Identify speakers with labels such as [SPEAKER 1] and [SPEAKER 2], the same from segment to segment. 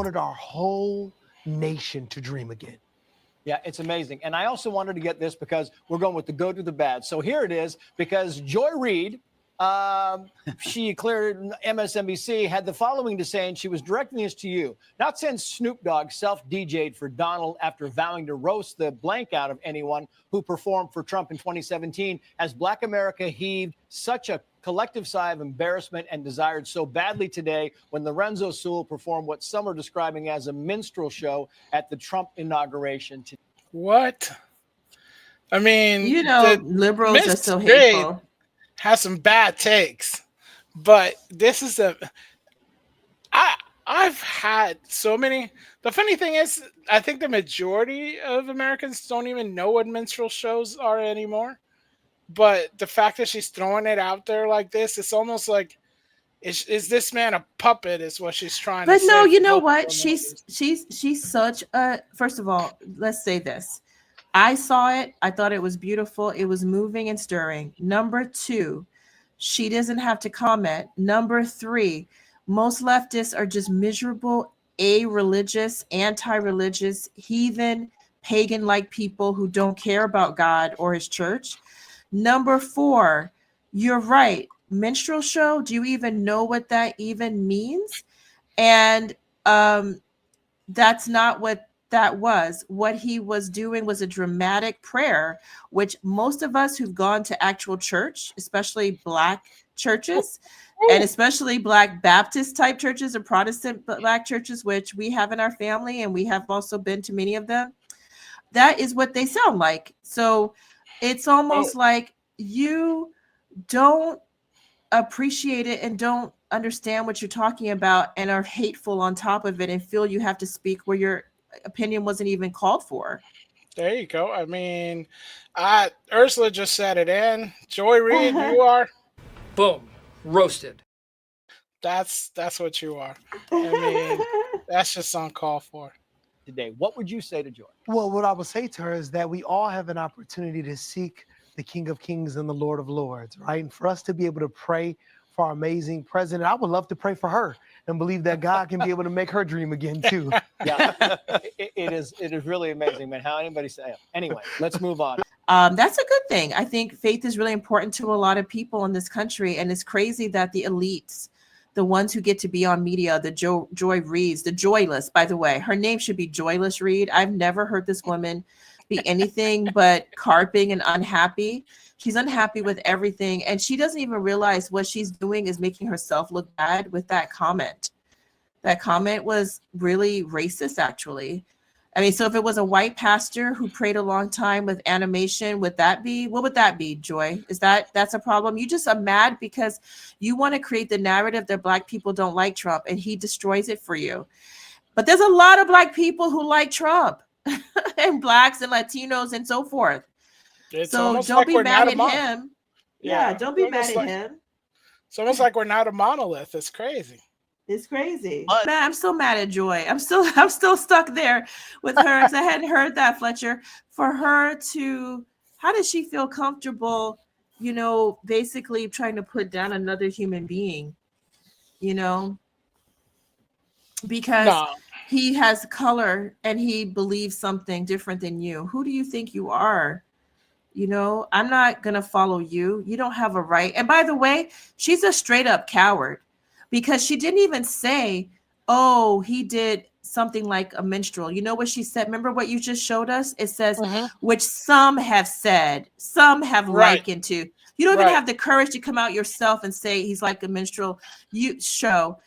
[SPEAKER 1] wanted our whole nation to dream again.
[SPEAKER 2] Yeah, it's amazing. And I also wanted to get this because we're going with the good to the bad. So here it is, because Joy Reid, she cleared MSNBC, had the following to say, and she was directing this to you. Not since Snoop Dogg self-DJ'd for Donald after vowing to roast the blank out of anyone who performed for Trump in 2017 has Black America heaved such a collective sigh of embarrassment and desired so badly today when Lorenzo Sewell performed what some are describing as a minstrel show at the Trump inauguration.
[SPEAKER 3] What? I mean,
[SPEAKER 4] you know, liberals are so hateful.
[SPEAKER 3] Has some bad takes, but this is I've had so many. The funny thing is, I think the majority of Americans don't even know what minstrel shows are anymore. But the fact that she's throwing it out there like this, it's almost like, is this man a puppet? Is what she's trying to say.
[SPEAKER 4] But no, you know what? She's such a. First of all, let's say this. I saw it. I thought it was beautiful. It was moving and stirring. Number two, she doesn't have to comment. Number three, most leftists are just miserable, a-religious, anti-religious, heathen, pagan-like people who don't care about God or his church. Number four, you're right. Minstrel show, do you even know what that even means? And that's not what that was. What he was doing was a dramatic prayer, which most of us who've gone to actual church, especially Black churches, and especially Black Baptist type churches or Protestant Black churches, which we have in our family, and we have also been to many of them, that is what they sound like. So it's almost like you don't appreciate it and don't understand what you're talking about and are hateful on top of it and feel you have to speak where your opinion wasn't even called for.
[SPEAKER 3] There you go. I mean, Ursula just said it in. Joy Reid, you are.
[SPEAKER 5] Boom. Roasted.
[SPEAKER 3] That's what you are. I mean, that's just uncalled for.
[SPEAKER 2] Today, what would you say to Joy?
[SPEAKER 1] Well, what I would say to her is that we all have an opportunity to seek the King of Kings and the Lord of Lords, right? And for us to be able to pray for our amazing president, I would love to pray for her and believe that God can be able to make her dream again too.
[SPEAKER 2] Yeah, it is really amazing, man. How anybody say it? Anyway, let's move on.
[SPEAKER 4] That's a good thing. I think faith is really important to a lot of people in this country, and it's crazy that the elites, the ones who get to be on media, the Joy Reids, the Joyless, by the way, her name should be Joyless Reid. I've never heard this woman be anything but carping and unhappy. She's unhappy with everything, and she doesn't even realize what she's doing is making herself look bad with that comment. That comment was really racist, actually. I mean, so if it was a white pastor who prayed a long time with animation, what would that be, Joy? That's a problem? You just are mad because you want to create the narrative that Black people don't like Trump, and he destroys it for you. But there's a lot of Black people who like Trump and Blacks and Latinos and so forth. So don't be mad at him. Yeah, don't be mad at him.
[SPEAKER 3] It's almost like we're not a monolith. It's crazy.
[SPEAKER 4] It's crazy. Man, I'm still mad at Joy. I'm still stuck there with her because I hadn't heard that, Fletcher. For her to, how does she feel comfortable, basically trying to put down another human being, because he has color and he believes something different than you. Who do you think you are? I'm not going to follow you. You don't have a right. And by the way, she's a straight up coward because she didn't even say, oh, he did something like a minstrel. You know what she said? Remember what you just showed us? It says, which some have said, some have likened to. You don't even have the courage to come out yourself and say he's like a minstrel show,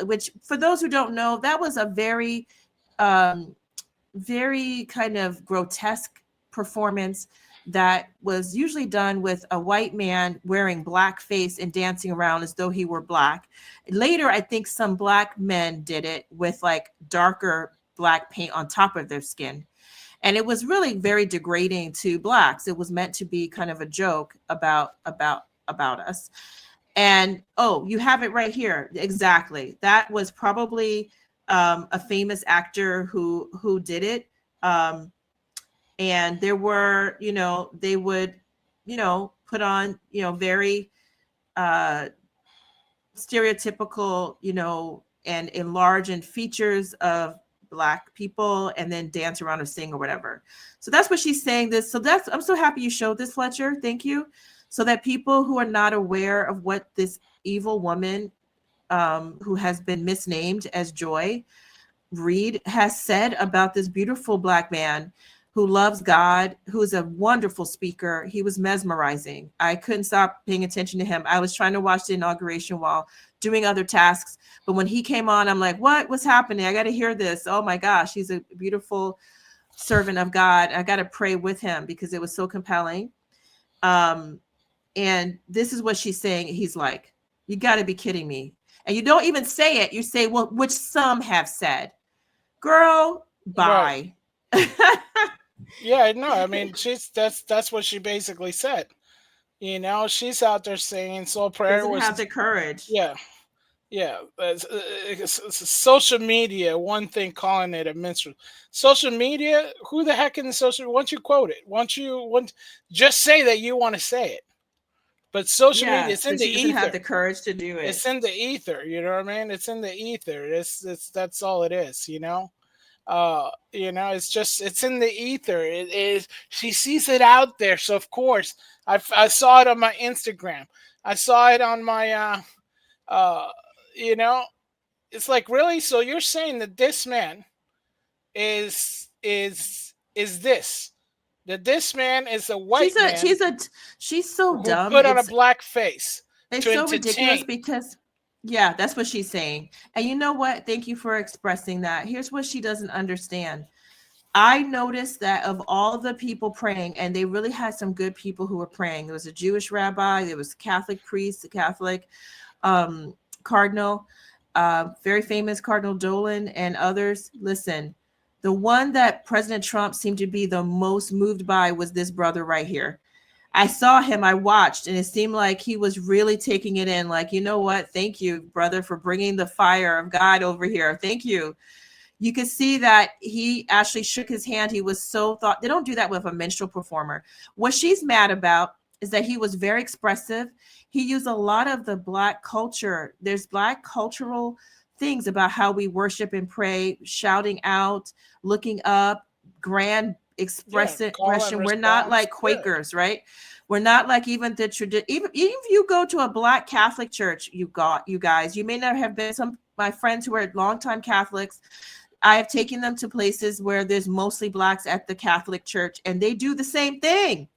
[SPEAKER 4] which for those who don't know, that was a very, very kind of grotesque performance that was usually done with a white man wearing blackface and dancing around as though he were Black. Later, I think some Black men did it with like darker Black paint on top of their skin. And it was really very degrading to Blacks. It was meant to be kind of a joke about us. And, oh, you have it right here. Exactly. That was probably a famous actor who did it. And there were, they would, put on, very stereotypical, and enlarge in features of Black people and then dance around or sing or whatever. So that's what she's saying this. So that's, I'm so happy you showed this, Fletcher. Thank you. So that people who are not aware of what this evil woman who has been misnamed as Joy Reid has said about this beautiful Black man who loves God, who is a wonderful speaker. He was mesmerizing. I couldn't stop paying attention to him. I was trying to watch the inauguration while doing other tasks. But when he came on, I'm like, what's happening? I got to hear this. Oh my gosh, he's a beautiful servant of God. I got to pray with him because it was so compelling. And this is what she's saying. He's like, you got to be kidding me. And you don't even say it. You say, well, which some have said. Girl, bye.
[SPEAKER 3] Right. Yeah, no, I mean, that's what she basically said. You know, she's out there saying soul prayer
[SPEAKER 4] Doesn't
[SPEAKER 3] was
[SPEAKER 4] have the courage.
[SPEAKER 3] Yeah. Social media, one thing calling it a minstrel. Social media, who the heck in social? Once you quote it, just say that you want to say it. But social media, it's in the
[SPEAKER 4] she doesn't
[SPEAKER 3] ether.
[SPEAKER 4] have the courage to do it.
[SPEAKER 3] It's in the ether. You know what I mean? It's in the ether. That's all it is. You know. It's in the ether. It is. She sees it out there. So of course, I saw it on my Instagram. I saw it on my. It's like, really? So you're saying that this man is this? That this man is a white man?
[SPEAKER 4] She's so dumb.
[SPEAKER 3] Put on a black face.
[SPEAKER 4] It's
[SPEAKER 3] to
[SPEAKER 4] so
[SPEAKER 3] entertain.
[SPEAKER 4] ridiculous because, yeah, that's what she's saying. And you know what? Thank you for expressing that. Here's what she doesn't understand. I noticed that of all the people praying, and they really had some good people who were praying. There was a Jewish rabbi, there was a Catholic priest, a Catholic cardinal, very famous Cardinal Dolan, and others. Listen, the one that President Trump seemed to be the most moved by was this brother right here. I saw him, I watched, and it seemed like he was really taking it in. Like, you know what? Thank you, brother, for bringing the fire of God over here. Thank you. You could see that he actually shook his hand. He was so they don't do that with a minstrel performer. What she's mad about is that he was very expressive. He used a lot of the Black culture. There's Black cultural things about how we worship and pray, shouting out, looking up, grand expression. We're not like Quakers, right? We're not like even the tradition. Even if you go to a Black Catholic church, you guys, you may not have been. Some my friends who are longtime Catholics, I have taken them to places where there's mostly Blacks at the Catholic church, and they do the same thing.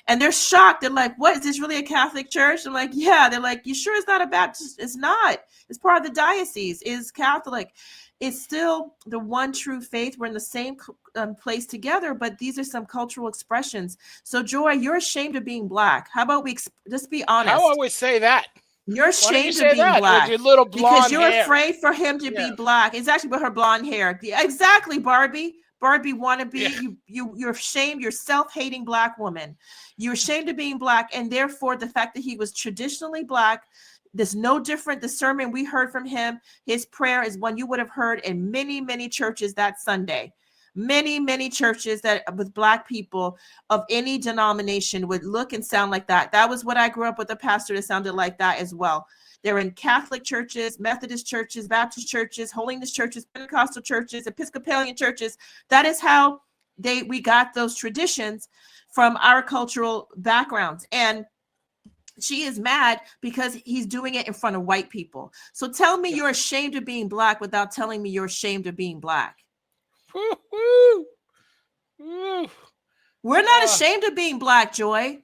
[SPEAKER 4] And they're shocked. They're like, what, is this really a Catholic church? I'm like, yeah. They're like, you sure it's not a Baptist? It's not. It's part of the diocese. It's Catholic. It's still the one true faith. We're in the same place together, but these are some cultural expressions. So, Joy, you're ashamed of being Black. How about we just be honest?
[SPEAKER 3] How always say that?
[SPEAKER 4] You're ashamed of being Black
[SPEAKER 3] your little blonde
[SPEAKER 4] because you're
[SPEAKER 3] hair.
[SPEAKER 4] afraid for him to be Black. Exactly, with her blonde hair. Exactly, Barbie wannabe. Yeah. You're ashamed. You're self-hating Black woman. You're ashamed of being Black, and therefore the fact that he was traditionally Black. There's no different. The sermon we heard from him, his prayer is one you would have heard in many, many churches that Sunday. Many, many churches that with Black people of any denomination would look and sound like that. That was what I grew up with, a pastor that sounded like that as well. They're in Catholic churches, Methodist churches, Baptist churches, Holiness churches, Pentecostal churches, Episcopalian churches. That is how we got those traditions from our cultural backgrounds. And she is mad because he's doing it in front of white people. So tell me you're ashamed of being Black without telling me you're ashamed of being Black. We're not ashamed of being Black, Joy.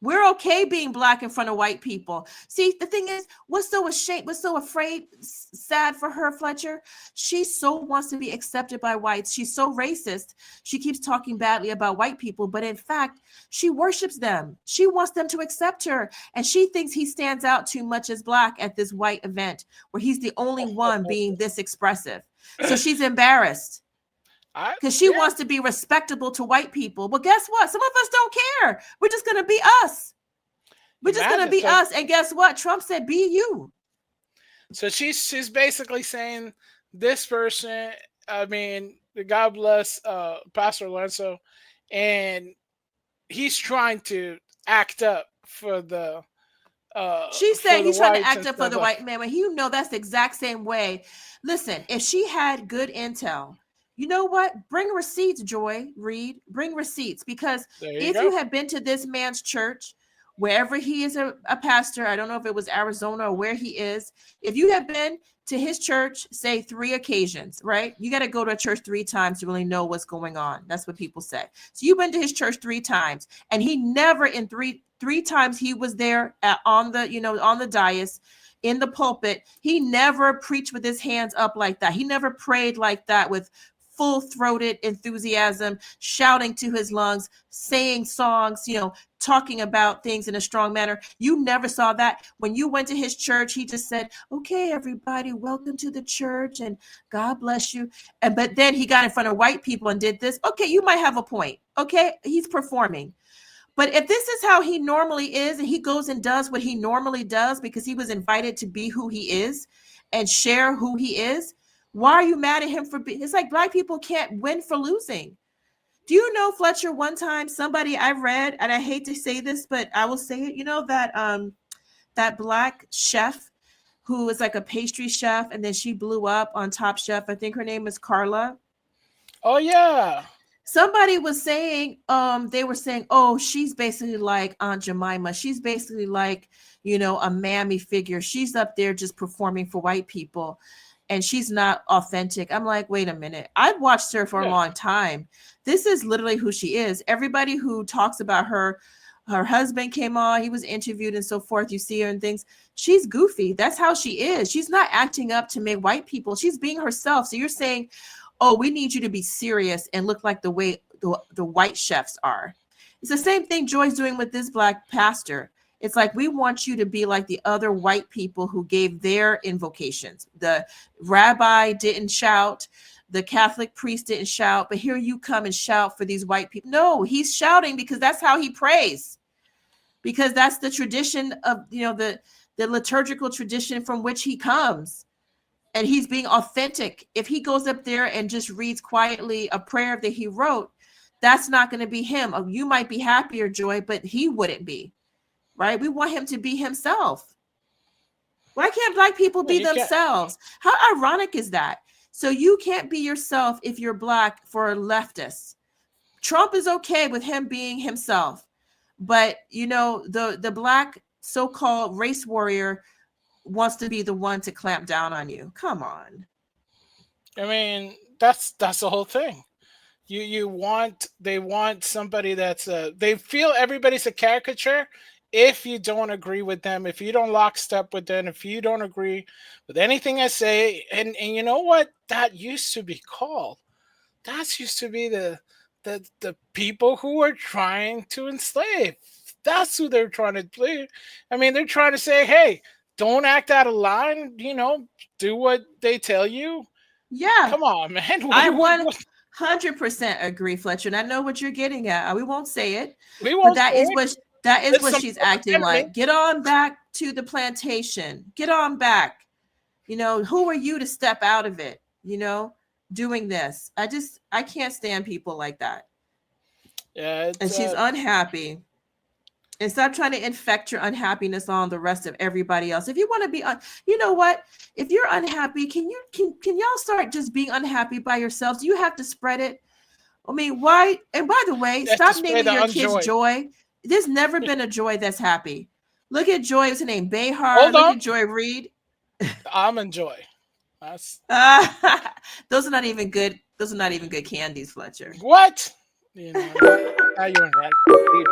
[SPEAKER 4] We're okay being Black in front of white people. See, the thing is, what's so afraid, sad for her, Fletcher? She so wants to be accepted by whites. She's so racist. She keeps talking badly about white people, but in fact, she worships them. She wants them to accept her. And she thinks he stands out too much as Black at this white event where he's the only one being this expressive. So she's embarrassed. Because she wants to be respectable to white people. Well, guess what? Some of us don't care. We're just going to be us. We're just going to be us. And guess what? Trump said, be you.
[SPEAKER 3] So she's basically saying this person, I mean, God bless Pastor Lorenzo, and he's trying to act up for the
[SPEAKER 4] She's
[SPEAKER 3] for
[SPEAKER 4] saying
[SPEAKER 3] the
[SPEAKER 4] he's trying to
[SPEAKER 3] whites
[SPEAKER 4] act up for
[SPEAKER 3] instead
[SPEAKER 4] the
[SPEAKER 3] of-
[SPEAKER 4] white man, when you know that's the exact same way. Listen, if she had good intel, you know what? Bring receipts, Joy Reid. Bring receipts, because
[SPEAKER 3] There you
[SPEAKER 4] if
[SPEAKER 3] go.
[SPEAKER 4] you had been to this man's church, wherever he is a pastor, I don't know if it was Arizona or where he is. If you have been to his church, say 3 occasions, right? You got to go to a church 3 times to really know what's going on. That's what people say. So you've been to his church 3 times, and he never in three times he was there on the dais, in the pulpit, he never preached with his hands up like that. He never prayed like that with full-throated enthusiasm, shouting to his lungs, saying songs, talking about things in a strong manner. You never saw that. When you went to his church, he just said, "Okay, everybody, welcome to the church and God bless you." But then he got in front of white people and did this. Okay, you might have a point. Okay, he's performing. But if this is how he normally is, and he goes and does what he normally does because he was invited to be who he is and share who he is, why are you mad at him for being? It's like Black people can't win for losing. Do you know, Fletcher, one time somebody I read, and I hate to say this, but I will say it, that Black chef who was like a pastry chef, and then she blew up on Top Chef. I think her name is Carla.
[SPEAKER 3] Oh yeah.
[SPEAKER 4] Somebody was saying, they were saying, oh, she's basically like Aunt Jemima. She's basically like, a mammy figure. She's up there just performing for white people, and she's not authentic. I'm like, wait a minute. I've watched her for a long time. This is literally who she is. Everybody who talks about her husband came on, he was interviewed and so forth. You see her and things. She's goofy. That's how she is. She's not acting up to make white people. She's being herself. So you're saying, oh, we need you to be serious and look like the way the white chefs are. It's the same thing Joy's doing with this Black pastor. It's like, we want you to be like the other white people who gave their invocations. The rabbi didn't shout. The Catholic priest didn't shout. But here you come and shout for these white people. No, he's shouting because that's how he prays. Because that's the tradition of, the liturgical tradition from which he comes. And he's being authentic. If he goes up there and just reads quietly a prayer that he wrote, that's not going to be him. You might be happier, Joy, but he wouldn't be, right? We want him to be himself. Why can't Black people be themselves? How ironic is that? So you can't be yourself if you're Black for leftists. Trump is okay with him being himself. But, the Black so-called race warrior wants to be the one to clamp down on you. Come on.
[SPEAKER 3] I mean, that's the whole thing. They want somebody that's they feel everybody's a caricature if you don't agree with them, if you don't lockstep with them, if you don't agree with anything I say. And you know what that used to be called? That used to be the people who were trying to enslave. That's who they're trying to play. I mean, they're trying to say, hey, don't act out of line, do what they tell you.
[SPEAKER 4] Yeah.
[SPEAKER 3] Come on, man.
[SPEAKER 4] I 100% agree, Fletcher. And I know what you're getting at. We won't say it.
[SPEAKER 3] We won't.
[SPEAKER 4] But that is what she's acting like. Get on back to the plantation. Get on back. Who are you to step out of it? Doing this. I can't stand people like that.
[SPEAKER 3] Yeah.
[SPEAKER 4] And she's unhappy. And stop trying to infect your unhappiness on the rest of everybody else. If you want to be, you know what? If you're unhappy, can y'all start just being unhappy by yourselves? Do you have to spread it? I mean, why? And by the way, stop naming your kids Joy. There's never been a Joy that's happy. Look at Joy. What's her name? Behar. Look at Joy Reid.
[SPEAKER 3] I'm in Joy.
[SPEAKER 4] Those are not even good. Those are not even good candies, Fletcher.
[SPEAKER 3] What? Now you're right.